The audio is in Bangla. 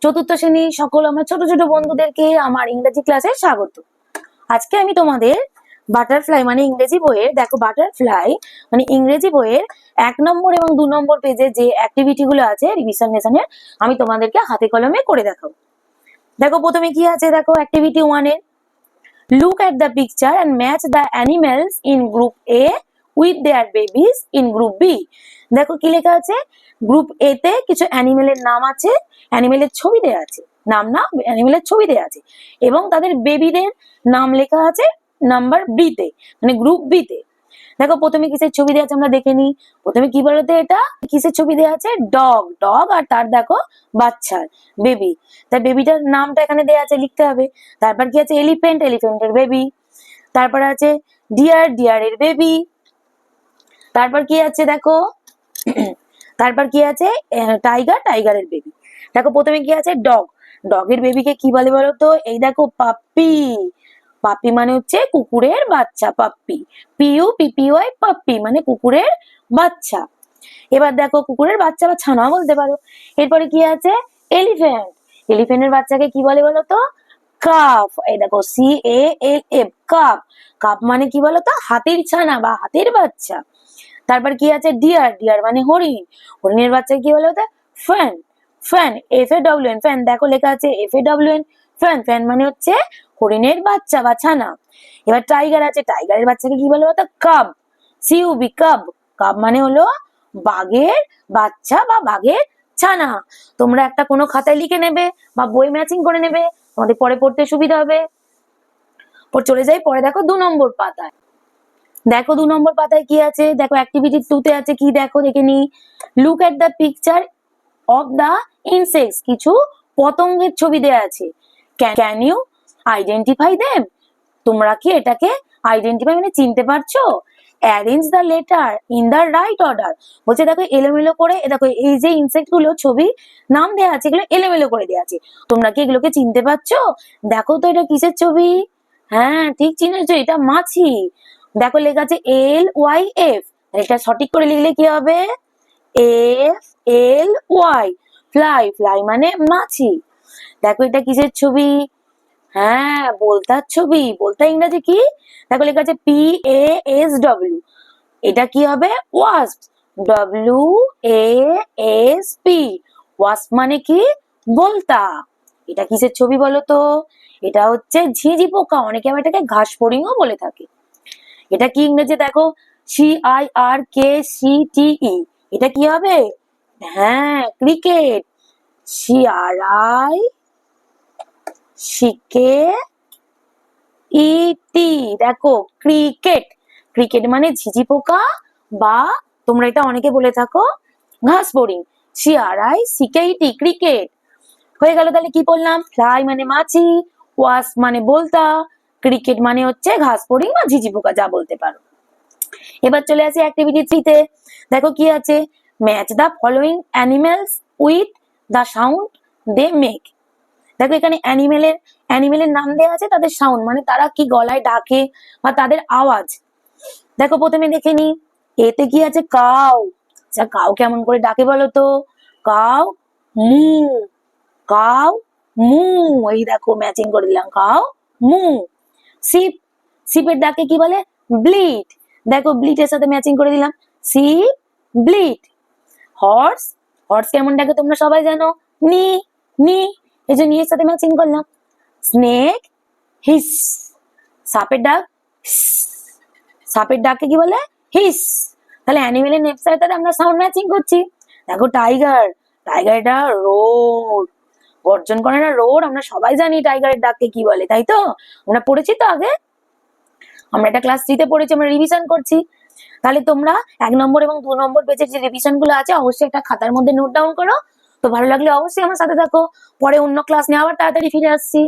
চতুর্থ শ্রেণী সকল আমার ছোট ছোট বন্ধুদেরকে আমার ইংরেজি ক্লাসে স্বাগত। আজকে আমি তোমাদের বাটারফ্লাই মানে ইংরেজি বইয়ের, দেখো বাটারফ্লাই মানে ইংরেজি বইয়ের 1 নম্বর এবং 2 নম্বর পেজে যে অ্যাক্টিভিটি গুলো আছে রিভিশন লেসনের, আমি তোমাদেরকে হাতে কলমে করে দেখাবো। দেখো প্রথমে কি আছে, দেখো activity 1 A look at the picture and match the animals in group A with their babies in group B. দেখো কি লেখা আছে, গ্রুপ এ তে কিছু অ্যানিমেলের নাম আছে, অ্যানিমেলের ছবি দেওয়া আছে, নাম না অ্যানিমেলের ছবি দেওয়া আছে এবং তাদের বেবিদের নাম লেখা আছে নাম্বার বি তে, মানে গ্রুপ বি তে। দেখো প্রথমে কিসের ছবি দেওয়া আছে আমরা দেখে নিই। প্রথমে কি বলতো, এটা কিসের ছবি দেওয়া আছে, ডগ, ডগ আর তার দেখো বাচ্চার বেবি, তার বেবিটার নামটা এখানে দেওয়া আছে, লিখতে হবে। তারপর কি আছে, এলিফ্যান্ট, এলিফ্যান্টের বেবি। তারপর আছে ডিয়ার, ডিয়ারের বেবি। তারপর কি আছে দেখো, তারপর কি আছে টাইগার, টাইগারের বেবি। দেখো প্রথমে কি আছে, ডগ, ডগের বেবিকে কি বলে বলো তো, এই দেখো পাপ্পি। পাপ্পি মানে হচ্ছে কুকুরের বাচ্চা, পাপ্পি, পিইউ পিপিওয়াই, পাপ্পি মানে কুকুরের বাচ্চা। এবার দেখো কুকুরের বাচ্চা বা ছানা বলতে পারো। এরপরে কি আছে, এলিফ্যান্ট, এলিফ্যান্টের বাচ্চাকে কি বলে বলো তো, কাফ। এই দেখো CALF, কাফ। কাফ মানে কি বলতো, হাতির ছানা বা হাতির বাচ্চা। তারপর কি আছে, ডিয়ার, ডিয়ার মানে হরিণ, হরিণের বাচ্চা কি বলে ওটা, ফ্যান, ফ্যান, FAWN, ফ্যান। দেখো লেখা আছে FAWN, ফ্যান, ফ্যান মানে হচ্ছে হরিণের বাচ্চা বা ছানা। এবার টাইগার আছে, টাইগারের বাচ্চাকে কি বলে বলতো, কাব, CUB, কাব। কাব মানে হলো বাঘের বাচ্চা বা বাঘের ছানা। তোমরা একটা কোনো খাতায় লিখে নেবে বা বই ম্যাচিং করে নেবে, তোমাদের পরে পড়তে সুবিধা হবে। চলে যাই পরে, দেখো 2 নম্বর পাতায়। দেখো 2 নম্বর পাতায় কি আছে, দেখো অ্যাক্টিভিটি 2 তে আছে কি, দেখো দেখে নি। Look at the picture of the insects, কিছু পতঙ্গের ছবি দেওয়া আছে। ক্যান ইউ আইডেন্টিফাই দেম, তোমরা কি এটাকে আইডেন্টিফাই মানে চিনতে পারছো? Arrange the letter in the right order, বলছে দেখো এলোমেলো করে, দেখো এই যে ইনসেক্ট গুলো ছবি নাম দেওয়া আছে এগুলো এলোমেলো করে দেওয়া আছে, তোমরা কি এগুলোকে চিনতে পারছো? দেখো তো এটা কিসের ছবি, হ্যাঁ ঠিক চিনেছো, এটা মাছি। দেখো লেখা আছে LYF, এটা সঠিক করে লিখলে কি হবে, FLY, ফ্লাই, ফ্লাই মানে মাছি। দেখো এটা কিসের ছবি, হ্যাঁ বলতার ছবি। বলতা ইংরেজি কি, দেখো লেখা আছে PASW, এটা কি হবে, ওয়াস্প, WASP, ওয়াস্প মানে কি, বলতা। এটা কিসের ছবি বলো তো, এটা হচ্ছে ঝিঁঝি পোকা, অনেকে আবার এটাকে ঘাস ফড়িংও বলে থাকে। এটা কি ইংরেজি, দেখো CIRKCTE, এটা কি হবে, হ্যাঁ ক্রিকেট, CRICKET, দেখো ক্রিকেট। ক্রিকেট মানে ঝিঝি পোকা বা তোমরা এটা অনেকে বলে থাকো ঘাস ফড়িং, CRICKET, ক্রিকেট। হয়ে গেল, তাহলে কি বললাম, ফ্লাই মানে মাছি, ওয়াস মানে বলতা, ক্রিকেট মানে হচ্ছে ঘাস ফড়িং বা ঝিঝি পোকা, যা বলতে পারো। এবার চলে আসি অ্যাক্টিভিটি 3 তে। দেখো কি আছে, match the following animals with the sound they make. দেখো এখানে অ্যানিমেলের নাম দেওয়া আছে, তাদের সাউন্ড মানে তারা কি গলায় ডাকে বা তাদের আওয়াজ। দেখো প্রথমে দেখে নি, এতে কি আছে, কাউ। আচ্ছা কাউ কেমন করে ডাকে বলো তো, কাউ মু, কাউ মু, এই দেখো ম্যাচিং করে দিলাম, কাউ মু। শিপ, শিপের ডাকে কি বলে, ব্লিট, দেখো ব্লিটের সাথে ম্যাচিং করে দিলাম, শিপ ব্লিট। হর্স, হর্স কেমন ডাকে তোমরা সবাই জানো, নি, নি, এই যে নিয়ের সাথে ম্যাচিং করলাম। স্নেক হিস, সাপের ডাক হিস, সাপের ডাকে কি বলে, হিস। তাহলে অ্যানিমেলের নেমের সাথে আমরা সাউন্ড ম্যাচিং করছি। দেখো টাইগার, টাইগার এটা রোর, গর্জন করে না, রোর। আমরা সবাই জানি টাইগারের ডাককে কি বলে, তাই তো আমরা পড়েছি তো আগে, আমরা এটা ক্লাস 3 তে পড়েছি, আমরা রিভিশন করছি। তাহলে তোমরা 1 নম্বর এবং 2 নম্বর পেজের যে রিভিশন গুলো আছে অবশ্যই একটা খাতার মধ্যে নোট ডাউন করো। তো ভালো লাগলে অবশ্যই আমার সাথে থাকো, পরে অন্য ক্লাস নিয়ে আবার তাড়াতাড়ি ফিরে আসছি।